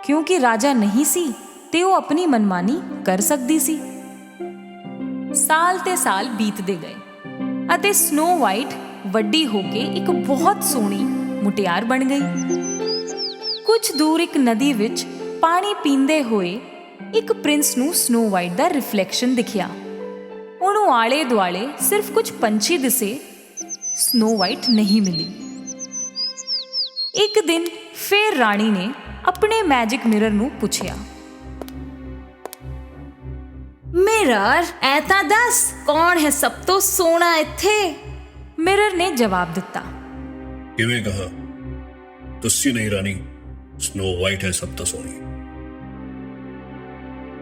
ਕਿਉਂਕਿ ਰਾਜਾ ਨਹੀਂ ਸੀ ਤੇ ਉਹ ਆਪਣੀ ਮਨਮਾਨੀ ਕਰ ਸਕਦੀ ਸੀ। ਸਾਲ ਤੇ ਸਾਲ ਬੀਤਦੇ ਗਏ ਅਤੇ ਸਨੋ ਵਾਈਟ ਵੱਡੀ ਹੋ ਕੇ ਇੱਕ ਬਹੁਤ ਸੋਹਣੀ ਮੁਟਿਆਰ ਬਣ ਗਈ। ਕੁਝ ਦੂਰ ਇੱਕ ਨਦੀ ਵਿੱਚ ਪਾਣੀ ਪੀਂਦੇ ਹੋਏ ਇੱਕ ਪ੍ਰਿੰਸ ਨੂੰ ਸਨੋ ਵਾਈਟ ਦਾ ਰਿਫਲੈਕਸ਼ਨ ਦਿਖਿਆ। ਉਹਨੂੰ ਆਲੇ ਦੁਆਲੇ ਸਿਰਫ ਕੁਝ ਪੰਛੀ ਦਿਸੇ, ਸਨੋ ਵਾਈਟ ਨਹੀਂ ਮਿਲੀ। ਇੱਕ ਦਿਨ ਫਿਰ ਰਾਣੀ ਨੇ ਆਪਣੇ ਮੈਜਿਕ ਮਿਰਰ ਨੂੰ ਪੁੱਛਿਆ, ਮਿਰਰ ਐ ਤਾਂ ਦੱਸ, ਕੌਣ ਹੈ ਸਭ ਤੋਂ ਸੋਹਣਾ ਇੱਥੇ? ਮਿਰਰ ਨੇ ਜਵਾਬ ਦਿੱਤਾ, ਕਿਵੇਂ ਕਹਾ? ਤੁਸੀਂ ਨਹੀਂ ਰਾਣੀ, ਸਨੋ ਵਾਈਟ ਹੈ ਸਭ ਤੋਂ ਸੋਹਣੀ।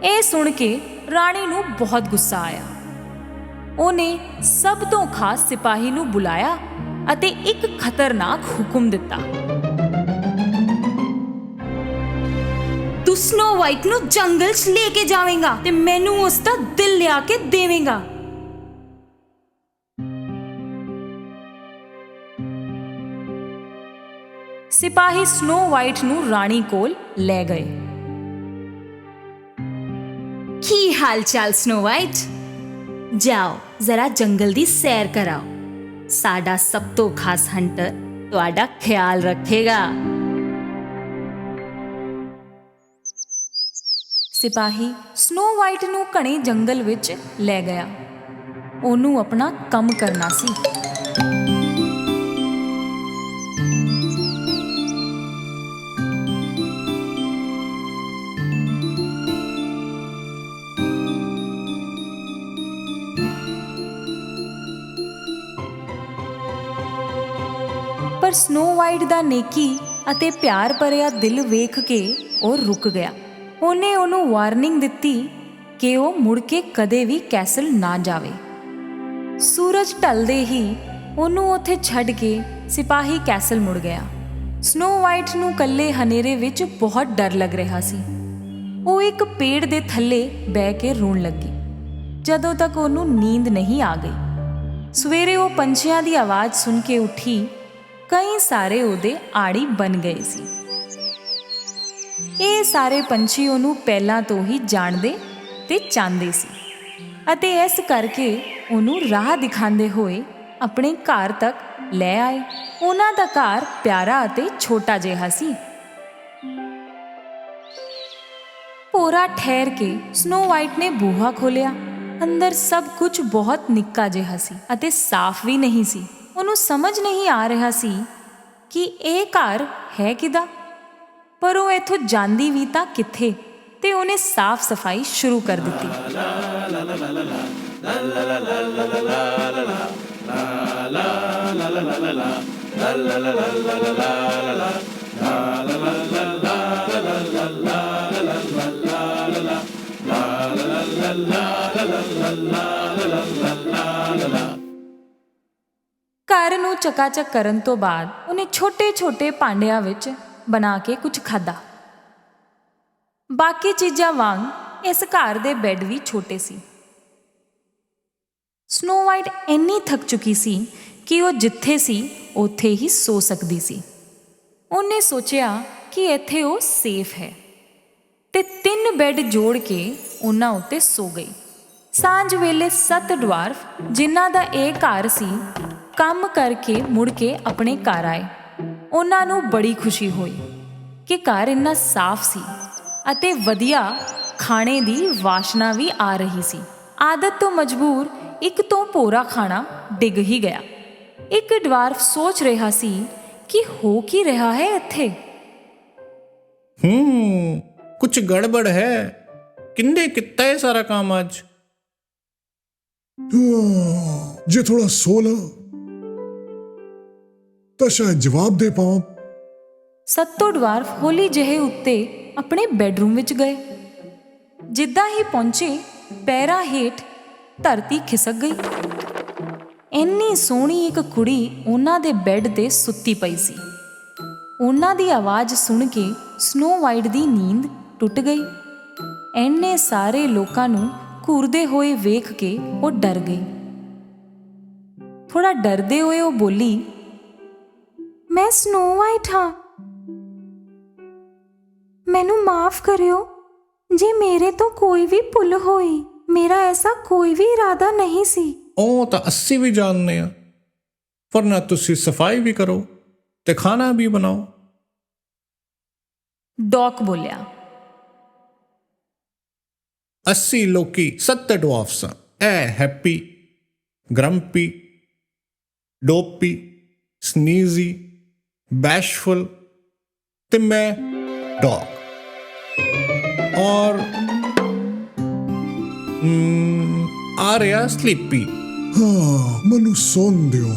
ਇਹ ਸੁਣ ਕੇ ਰਾਣੀ ਨੂੰ ਬਹੁਤ ਗੁੱਸਾ ਆਇਆ। ਉਹਨੇ ਸਭ ਤੋਂ ਖਾਸ ਸਿਪਾਹੀ ਨੂੰ ਬੁਲਾਇਆ ਅਤੇ ਇੱਕ ਖਤਰਨਾਕ ਹੁਕਮ ਦਿੱਤਾ, ਸਨੋ ਵਾਈਟ ਨੂੰ ਜੰਗਲ 'ਚ ਲੈ ਕੇ ਜਾਵੇਂਗਾ ਤੇ ਮੈਨੂੰ ਉਸ ਦਾ ਦਿਲ ਲਿਆ ਕੇ ਦੇਵੇਂਗਾ। ਸਿਪਾਹੀ ਸਨੋ ਵਾਈਟ ਨੂੰ ਰਾਣੀ ਕੋਲ ਲੈ ਗਏ। ਕੀ ਹਾਲ ਚਾਲ ਸਨੋ ਵਾਈਟ? ਜਾਓ ਜ਼ਰਾ ਜੰਗਲ ਦੀ ਸੈਰ ਕਰਾਓ। ਸਾਡਾ ਸਭ ਤੋਂ ਖਾਸ ਹੰਟਰ ਤੁਹਾਡਾ ਖਿਆਲ ਰੱਖੇਗਾ। ਸਿਪਾਹੀ ਸਨੋ ਵਾਈਟ ਨੂੰ ਘਣੇ ਜੰਗਲ ਵਿੱਚ ਲੈ ਗਿਆ। ਉਹਨੂੰ ਆਪਣਾ ਕੰਮ ਕਰਨਾ ਸੀ। ਪਰ ਸਨੋ ਵਾਈਟ ਦਾ ਨੇਕੀ ਅਤੇ ਪਿਆਰ ਭਰਿਆ ਦਿਲ ਵੇਖ ਕੇ ਉਹ ਰੁਕ ਗਿਆ। ਉਹਨੇ ਉਹਨੂੰ ਵਾਰਨਿੰਗ ਦਿੱਤੀ ਕਿ ਉਹ ਮੁੜ ਕੇ ਕਦੇ ਵੀ ਕੈਸਲ ਨਾ ਜਾਵੇ। ਸੂਰਜ ਢਲਦੇ ਹੀ ਉਹਨੂੰ ਉੱਥੇ ਛੱਡ ਕੇ ਸਿਪਾਹੀ ਕੈਸਲ ਮੁੜ ਗਿਆ। ਸਨੋ ਵਾਈਟ ਨੂੰ ਇਕੱਲੇ ਹਨੇਰੇ ਵਿੱਚ ਬਹੁਤ ਡਰ ਲੱਗ ਰਿਹਾ ਸੀ। ਉਹ ਇੱਕ ਪੇੜ ਦੇ ਥੱਲੇ ਬਹਿ ਕੇ ਰੋਣ ਲੱਗੀ ਜਦੋਂ ਤੱਕ ਉਹਨੂੰ ਨੀਂਦ ਨਹੀਂ ਆ ਗਈ। ਸਵੇਰੇ ਉਹ ਪੰਛੀਆਂ ਦੀ ਆਵਾਜ਼ ਸੁਣ ਕੇ ਉੱਠੀ। ਕਈ ਸਾਰੇ ਉਹਦੇ ਆੜੀ ਬਣ ਗਏ ਸੀ। ਇਹ ਸਾਰੇ ਪੰਛੀ ਉਹਨੂੰ ਪਹਿਲਾਂ ਤੋਂ ਹੀ ਜਾਣਦੇ ਤੇ ਚਾਹੁੰਦੇ ਸੀ ਅਤੇ ਇਸ ਕਰਕੇ ਉਹਨੂੰ ਰਾਹ ਦਿਖਾਉਂਦੇ ਹੋਏ ਆਪਣੇ ਘਰ ਤੱਕ ਲੈ ਆਏ। ਉਹਨਾਂ ਦਾ ਘਰ ਪਿਆਰਾ ਅਤੇ ਛੋਟਾ ਜਿਹਾ ਸੀ। ਪੂਰਾ ਠਹਿਰ ਕੇ ਸਨੋ ਵਾਈਟ ਨੇ ਬੂਹਾ ਖੋਲ੍ਹਿਆ। ਅੰਦਰ ਸਭ ਕੁਝ ਬਹੁਤ ਨਿੱਕਾ ਜਿਹਾ ਸੀ ਅਤੇ ਸਾਫ਼ ਵੀ ਨਹੀਂ ਸੀ। ਉਹਨੂੰ ਸਮਝ ਨਹੀਂ ਆ ਰਿਹਾ ਸੀ ਕਿ ਇਹ ਘਰ ਹੈ ਕਿਹਦਾ, ਪਰ ਉਹ ਇੱਥੋਂ ਜਾਂਦੀ ਵੀ ਤਾਂ ਕਿੱਥੇ, ਤੇ ਉਹਨੇ ਸਾਫ਼ ਸਫਾਈ ਸ਼ੁਰੂ ਕਰ ਦਿੱਤੀ। ਘਰ ਨੂੰ ਚਕਾਚਕ ਕਰਨ ਤੋਂ ਬਾਅਦ ਉਹਨੇ ਛੋਟੇ-ਛੋਟੇ ਭਾਂਡਿਆਂ ਵਿੱਚ ਬਣਾ ਕੇ ਕੁਝ ਖਾਧਾ। ਬਾਕੀ ਚੀਜ਼ਾਂ ਵਾਂਗ ਇਸ ਘਰ ਦੇ ਬੈੱਡ ਵੀ ਛੋਟੇ ਸੀ। ਸਨੋ ਵਾਈਟ ਇੰਨੀ ਥੱਕ ਚੁੱਕੀ ਸੀ ਕਿ ਉਹ ਜਿੱਥੇ ਸੀ ਉੱਥੇ ਹੀ ਸੋ ਸਕਦੀ ਸੀ। ਉਹਨੇ ਸੋਚਿਆ ਕਿ ਇੱਥੇ ਉਹ ਸੇਫ ਹੈ ਤੇ 3 ਬੈੱਡ ਜੋੜ ਕੇ ਉਹਨਾਂ ਉੱਤੇ ਸੋ ਗਈ। ਸਾਂਝ ਵੇਲੇ 7 ਡਵਾਰਫ ਜਿਨ੍ਹਾਂ ਦਾ ਇਹ ਘਰ ਸੀ ਕੰਮ ਕਰਕੇ ਮੁੜ ਕੇ ਆਪਣੇ ਘਰ ਆਏ। ਉਹਨਾਂ ਨੂੰ ਬੜੀ ਖੁਸ਼ੀ ਹੋਈ ਕਿ ਘਰ ਇੰਨਾ ਸਾਫ਼ ਸੀ ਅਤੇ ਵਧੀਆ ਖਾਣੇ ਦੀ ਵਾਸ਼ਨਾ ਵੀ ਆ ਰਹੀ ਸੀ। ਆਦਤ ਤੋਂ ਮਜਬੂਰ ਇੱਕ ਤੋਂ ਪੂਰਾ ਖਾਣਾ ਡਿੱਗ ਹੀ ਗਿਆ। ਇੱਕ ਡਵਾਰਫ ਸੋਚ ਰਿਹਾ ਸੀ ਕਿ ਹੋ ਕੀ ਰਿਹਾ ਹੈ ਇੱਥੇ। ਕੁਝ ਗੜਬੜ ਹੈ। ਕਿੰਨੇ ਕੀਤਾ ਹੈ ਸਾਰਾ ਕੰਮ ਅੱਜ? ਜੇ ਥੋੜਾ ਸੋ ਲਾ ਤਾਂ ਸ਼ਾਇਦ ਜਵਾਬ ਦੇ ਪਾਵਾਂ। ਸੱਤੋਂ ਡਵਾਰਫ ਹੌਲੀ ਜਿਹੇ ਉੱਤੇ ਆਪਣੇ ਬੈੱਡਰੂਮ ਵਿੱਚ ਗਏ। ਜਿੱਦਾਂ ਹੀ ਪਹੁੰਚੇ ਪੈਰਾਂ ਹੇਠ ਧਰਤੀ ਖਿਸਕ ਗਈ। ਇੰਨੀ ਸੋਹਣੀ ਇੱਕ ਕੁੜੀ ਉਹਨਾਂ ਦੇ ਬੈੱਡ ਤੇ ਸੁੱਤੀ ਪਈ ਸੀ। ਉਹਨਾਂ ਦੀ ਆਵਾਜ਼ ਸੁਣ ਕੇ ਸਨੋ ਵਾਈਟ ਦੀ ਨੀਂਦ ਟੁੱਟ ਗਈ। ਇੰਨੇ ਸਾਰੇ ਲੋਕਾਂ ਨੂੰ ਘੂਰਦੇ ਹੋਏ ਵੇਖ ਕੇ ਉਹ ਡਰ ਗਈ। ਥੋੜਾ ਡਰਦੇ ਹੋਏ ਉਹ ਬੋਲੀ, ਮੈਂ ਸਨੋ ਵਾਈਟ ਹਾਂ। ਮੈਨੂੰ ਮਾਫ ਕਰਿਓ ਜੇ ਮੇਰੇ ਤੋਂ ਕੋਈ ਵੀ ਭੁੱਲ ਹੋਈ। ਮੇਰਾ ਐਸਾ ਕੋਈ ਵੀ ਇਰਾਦਾ ਨਹੀਂ ਸੀ। ਉਹ ਤਾਂ ਅਸੀਂ ਵੀ ਜਾਣਦੇ ਆ, ਪਰ ਨਾ ਤੁਸੀਂ ਸਫਾਈ ਵੀ ਕਰੋ ਤੇ ਖਾਣਾ ਵੀ ਬਣਾਓ। ਡੌਕ ਬੋਲਿਆ। ਅਸੀਂ ਲੋਕੀ 7 ਡਵਾਰਫਸ ਆ। ਇਹ ਹੈਪੀ, ਗ੍ਰੰਪੀ, ਡੋਪੀ, ਸਨੀਜ਼ੀ, ਬੈਸ਼ਫੁਲ ਤੇ ਮੈਂ ਡੌਗ। ਔਰ ਆ ਰਿਹਾ ਸਲੀਪੀ। ਹਾਂ, ਮੈਨੂੰ ਸੌਣ ਦਿਓ।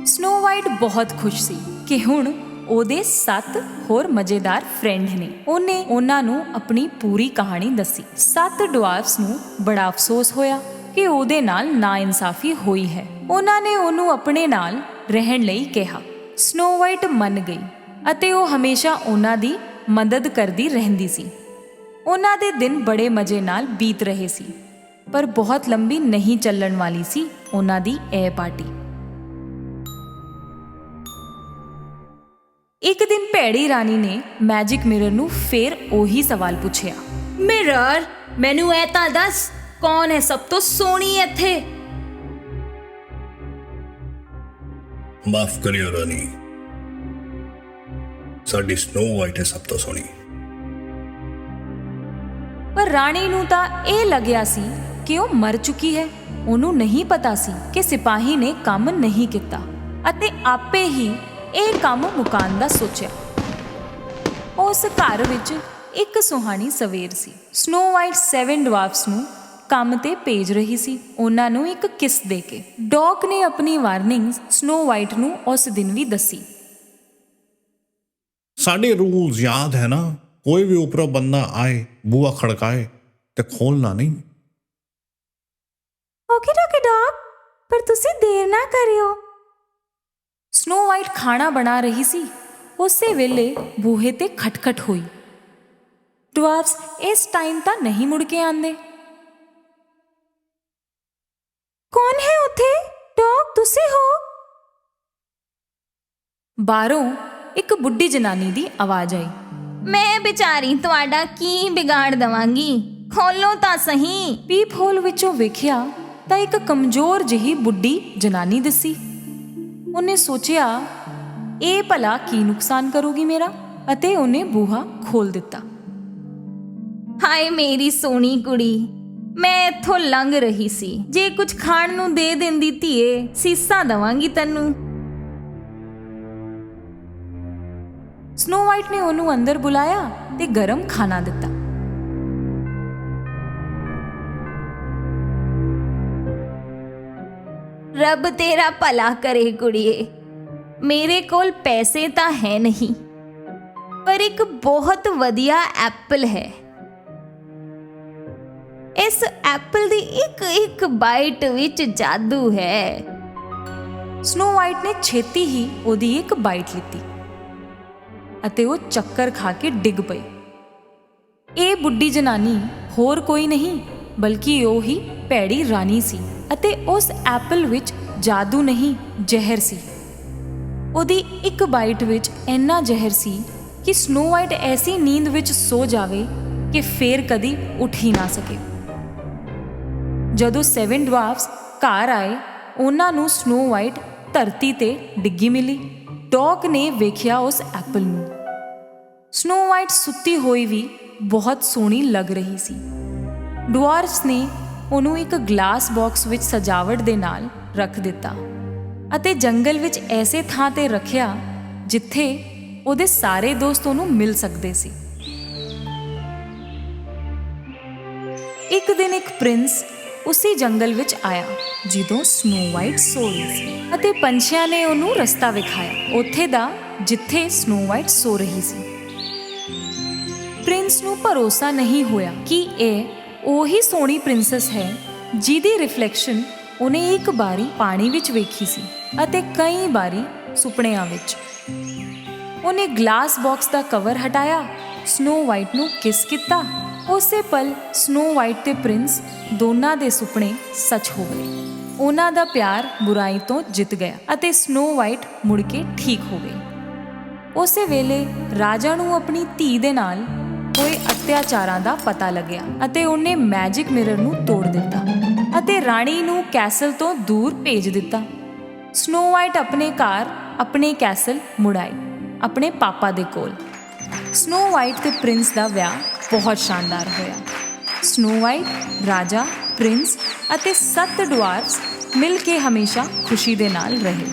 ਸਨੋ ਵਾਈਟ ਬਹੁਤ ਖੁਸ਼ ਸੀ ਕਿ ਹੁਣ ਉਹਦੇ 7 ਹੋਰ ਮਜ਼ੇਦਾਰ ਫਰੈਂਡ ਨੇ। ਉਹਨੇ ਉਹਨਾਂ ਨੂੰ ਆਪਣੀ ਪੂਰੀ ਕਹਾਣੀ ਦੱਸੀ। 7 ਡਵਾਰਫਸ ਨੂੰ ਬੜਾ ਅਫਸੋਸ ਹੋਇਆ ਕਿ ਉਹਦੇ ਨਾਲ ਨਾਇਨਸਾਫੀ ਹੋਈ ਹੈ। ਉਹਨਾਂ ਨੇ ਉਹਨੂੰ ਆਪਣੇ ਨਾਲ ਰਹਿਣ ਲਈ ਕਿਹਾ। ਸਨੋ ਵਾਈਟ ਮੰਨ ਗਈ ਅਤੇ ਉਹ ਹਮੇਸ਼ਾ ਉਹਨਾਂ ਦੀ ਮਦਦ ਕਰਦੀ ਰਹਿੰਦੀ ਸੀ। ਉਹਨਾਂ ਦੇ ਦਿਨ ਬੜੇ ਮਜ਼ੇ ਨਾਲ ਬੀਤ ਰਹੇ ਸੀ, ਪਰ ਬਹੁਤ ਲੰਬੀ ਨਹੀਂ ਚੱਲਣ ਵਾਲੀ ਸੀ ਉਹਨਾਂ ਦੀ ਇਹ ਪਾਰਟੀ। ਇੱਕ ਦਿਨ ਭੈੜੀ ਰਾਣੀ ਨੇ ਮੈਜਿਕ ਮਿਰਰ ਨੂੰ ਫੇਰ ਉਹੀ ਸਵਾਲ ਪੁੱਛਿਆ। ਮਿਰਰ, ਮੈਨੂੰ ਇਹ ਤਾਂ ਦੱਸ, ਕੌਣ ਹੈ ਸਭ ਤੋਂ ਸੋਹਣੀ ਇੱਥੇ? ਮਾਫ ਕਰਿਓ ਰਾਣੀ, ਸਾਡੀ ਸਨੋ ਵਾਈਟ ਹੈ ਸਭ ਤੋਂ ਸੋਹਣੀ। ਪਰ ਰਾਣੀ ਨੂੰ ਤਾਂ ਇਹ ਲੱਗਿਆ ਸੀ ਕਿ ਉਹ ਮਰ ਚੁੱਕੀ ਹੈ। ਉਹਨੂੰ ਨਹੀਂ ਪਤਾ ਸੀ ਕਿ ਸਿਪਾਹੀ ਨੇ ਕੰਮ ਨਹੀਂ ਕੀਤਾ ਅਤੇ ਆਪੇ ਹੀ ਇਹ ਕੰਮ ਮੁਕਾਉਣ ਦਾ ਸੋਚਿਆ। ਉਸ ਘਰ ਵਿੱਚ ਇੱਕ ਸੁਹਾਣੀ ਸਵੇਰ ਸੀ। ਸਨੋ ਵਾਈਟ 7 ਡਵਾਰਫਸ ਨੂੰ ਕੰਮ ਤੇ ਭੇਜ ਰਹੀ ਸੀ, ਉਹਨਾਂ ਨੂੰ ਇੱਕ ਕਿਸ ਦੇ ਕੇ। ਡੌਕ ਨੇ ਆਪਣੀ ਵਾਰਨਿੰਗਸ ਸਨੋ ਵਾਈਟ ਨੂੰ ਉਸ ਦਿਨ ਵੀ ਦੱਸੀ। साढ़े रूल्स याद है ना, कोई भी ऊपरों बंदा आए, बुआ खड़काए ते खोलना नहीं। ਓਕੇ ਡੌਕੀ ਡੌਗ, ਪਰ ਤੁਸੀਂ ਦੇਰ ਨਾ ਕਰਿਓ। ਸਨੋ ਵਾਈਟ ਖਾਣਾ ਬਣਾ ਰਹੀ ਸੀ। ਉਸੇ ਵੇਲੇ ਬੂਹੇ ਤੇ ਖਟਖਟ ਹੋਈ। ਡਵਾਰਫਸ ਇਸ ਟਾਈਮ ਤਾਂ ਨਹੀਂ ਮੁੜ ਕੇ ਆਉਂਦੇ। ਕੌਣ ਹੈ ਉੱਥੇ? ਡੌਗ, ਤੁਸੀਂ ਹੋ? ਬਾਹਰੋਂ ਇੱਕ ਬੁੱਢੀ ਜਨਾਨੀ ਦੀ ਆਵਾਜ਼ ਆਈ। ਮੈਂ ਵਿਚਾਰੀ ਤੁਹਾਡਾ ਕੀ ਵਿਗਾੜ ਦਵਾਂਗੀ, ਖੋਲੋ ਤਾਂ ਸਹੀ। ਪੀਪ ਹੋਲ ਵਿੱਚੋਂ ਵੇਖਿਆ ਤਾਂ ਇੱਕ ਕਮਜ਼ੋਰ ਜਿਹੀ ਬੁੱਢੀ ਜਨਾਨੀ ਦਿਸੀ। ਉਹਨੇ ਸੋਚਿਆ, ਇਹ ਭਲਾ ਕੀ ਨੁਕਸਾਨ ਕਰੂਗੀ ਮੇਰਾ, ਅਤੇ ਉਹਨੇ ਬੂਹਾ ਖੋਲ ਦਿੱਤਾ। ਹਾਏ ਮੇਰੀ ਸੋਹਣੀ ਕੁੜੀ, ਮੈਂ ਇੱਥੋਂ ਲੰਘ ਰਹੀ ਸੀ, ਜੇ ਕੁਝ ਖਾਣ ਨੂੰ ਦੇ ਦਿੰਦੀ ਧੀਏ, ਸੀਸਾਂ ਦਵਾਂਗੀ ਤੈਨੂੰ। ਸਨੋ ਵਾਈਟ ਨੇ ਉਹਨੂੰ ਅੰਦਰ ਬੁਲਾਇਆ ਤੇ ਗਰਮ ਖਾਣਾ ਦਿੱਤਾ। ਰੱਬ ਤੇਰਾ ਭਲਾ ਕਰੇ ਕੁੜੀਏ, ਮੇਰੇ ਕੋਲ ਪੈਸੇ ਤਾਂ ਹੈ ਨਹੀਂ, ਪਰ ਇੱਕ ਬਹੁਤ ਵਧੀਆ ਐਪਲ ਹੈ। ਇਸ ਐਪਲ ਦੀ ਇੱਕ ਬਾਈਟ ਵਿੱਚ ਜਾਦੂ ਹੈ। ਸਨੋ ਵਾਈਟ ਨੇ ਛੇਤੀ ਹੀ ਉਹਦੀ ਇੱਕ ਬਾਈਟ ਲਿੱਤੀ ਅਤੇ ਉਹ ਚੱਕਰ ਖਾ ਕੇ ਡਿੱਗ ਪਈ। ਇਹ ਬੁੱਢੀ ਜਨਾਨੀ ਹੋਰ ਕੋਈ ਨਹੀਂ ਬਲਕਿ ਉਹ ਹੀ ਭੈੜੀ ਰਾਣੀ ਸੀ ਅਤੇ ਉਸ ਐਪਲ ਵਿੱਚ ਜਾਦੂ ਨਹੀਂ, ਜ਼ਹਿਰ ਸੀ। ਉਹਦੀ ਇੱਕ ਬਾਈਟ ਵਿੱਚ ਇੰਨਾ ਜ਼ਹਿਰ ਸੀ ਕਿ ਸਨੋ ਵਾਈਟ ਐਸੀ ਨੀਂਦ ਵਿੱਚ ਸੋ ਜਾਵੇ ਕਿ ਫੇਰ ਕਦੀ ਉੱਠ ਹੀ ਨਾ ਸਕੇ। ਜਦੋਂ 7 ਡਵਾਰਫਸ ਘਰ ਆਏ, ਉਹਨਾਂ ਨੂੰ ਸਨੋ ਵਾਈਟ ਧਰਤੀ ਤੇ ਡਿੱਗੀ ਮਿਲੀ। ਡੌਗ ਨੇ ਵੇਖਿਆ ਉਸ ਐਪਲ ਨੂੰ। ਸਨੋ ਵਾਈਟ ਸੁੱਤੀ ਹੋਈ ਵੀ ਬਹੁਤ ਸੋਹਣੀ ਲੱਗ ਰਹੀ ਸੀ। ਡਵਾਰਫਸ ਨੇ ਉਹਨੂੰ ਇੱਕ ਗਲਾਸ ਬਾਕਸ ਵਿੱਚ ਸਜਾਵਟ ਦੇ ਨਾਲ ਰੱਖ ਦਿੱਤਾ ਅਤੇ ਜੰਗਲ ਵਿੱਚ ਐਸੇ ਥਾਂ ਤੇ ਰੱਖਿਆ ਜਿੱਥੇ ਉਹਦੇ ਸਾਰੇ ਦੋਸਤ ਉਹਨੂੰ ਮਿਲ ਸਕਦੇ ਸੀ। ਇੱਕ ਦਿਨ ਇੱਕ ਪ੍ਰਿੰਸ ਉਸੇ ਜੰਗਲ ਵਿੱਚ ਆਇਆ ਜਦੋਂ ਸਨੋ ਵਾਈਟ ਸੋ ਰਹੀ ਸੀ ਅਤੇ ਪੰਛੀਆਂ ਨੇ ਉਹਨੂੰ ਰਸਤਾ ਵਿਖਾਇਆ ਉੱਥੇ ਦਾ ਜਿੱਥੇ ਸਨੋ ਵਾਈਟ ਸੋ ਰਹੀ ਸੀ। ਪ੍ਰਿੰਸ ਨੂੰ ਭਰੋਸਾ ਨਹੀਂ ਹੋਇਆ ਕਿ ਇਹ ਉਹੀ ਸੋਹਣੀ ਪ੍ਰਿੰਸੈਸ ਹੈ ਜਿਹਦੀ ਰਿਫਲੈਕਸ਼ਨ ਉਹਨੇ ਇੱਕ ਵਾਰੀ ਪਾਣੀ ਵਿੱਚ ਵੇਖੀ ਸੀ ਅਤੇ ਕਈ ਵਾਰੀ ਸੁਪਨਿਆਂ ਵਿੱਚ। ਉਹਨੇ ਗਲਾਸ ਬਾਕਸ ਦਾ ਕਵਰ ਹਟਾਇਆ, ਸਨੋ ਵਾਈਟ ਨੂੰ ਕਿਸ ਕੀਤਾ। ਉਸੇ ਪਲ ਸਨੋ ਵਾਈਟ ਤੇ ਪ੍ਰਿੰਸ ਦੋਨਾਂ ਦੇ ਸੁਪਨੇ ਸੱਚ ਹੋ ਗਏ। ਉਹਨਾਂ ਦਾ ਪਿਆਰ ਬੁਰਾਈ ਤੋਂ ਜਿੱਤ ਗਿਆ ਅਤੇ ਸਨੋ ਵਾਈਟ ਮੁੜ ਕੇ ਠੀਕ ਹੋ ਗਈ। ਉਸੇ ਵੇਲੇ ਰਾਜਾ ਨੂੰ ਆਪਣੀ ਧੀ ਦੇ ਨਾਲ ਹੋਏ ਅਤਿਆਚਾਰਾਂ ਦਾ ਪਤਾ ਲੱਗਿਆ ਅਤੇ ਉਹਨੇ ਮੈਜਿਕ ਮਿਰਰ ਨੂੰ ਤੋੜ ਦਿੱਤਾ ਅਤੇ ਰਾਣੀ ਨੂੰ ਕੈਸਲ ਤੋਂ ਦੂਰ ਭੇਜ ਦਿੱਤਾ। ਸਨੋ ਵਾਈਟ ਆਪਣੇ ਘਰ, ਆਪਣੇ ਕੈਸਲ ਮੁੜ ਆਈ, ਆਪਣੇ ਪਾਪਾ ਦੇ ਕੋਲ। ਸਨੋ ਵਾਈਟ ਤੇ ਪ੍ਰਿੰਸ ਦਾ ਵਿਆਹ ਬਹੁਤ ਸ਼ਾਨਦਾਰ ਹੋਇਆ। ਸਨੋ ਵਾਈਟ, ਰਾਜਾ, ਪ੍ਰਿੰਸ ਅਤੇ 7 ਡਵਾਰਫਸ ਮਿਲ ਕੇ ਹਮੇਸ਼ਾ ਖੁਸ਼ੀ ਦੇ ਨਾਲ ਰਹੇ।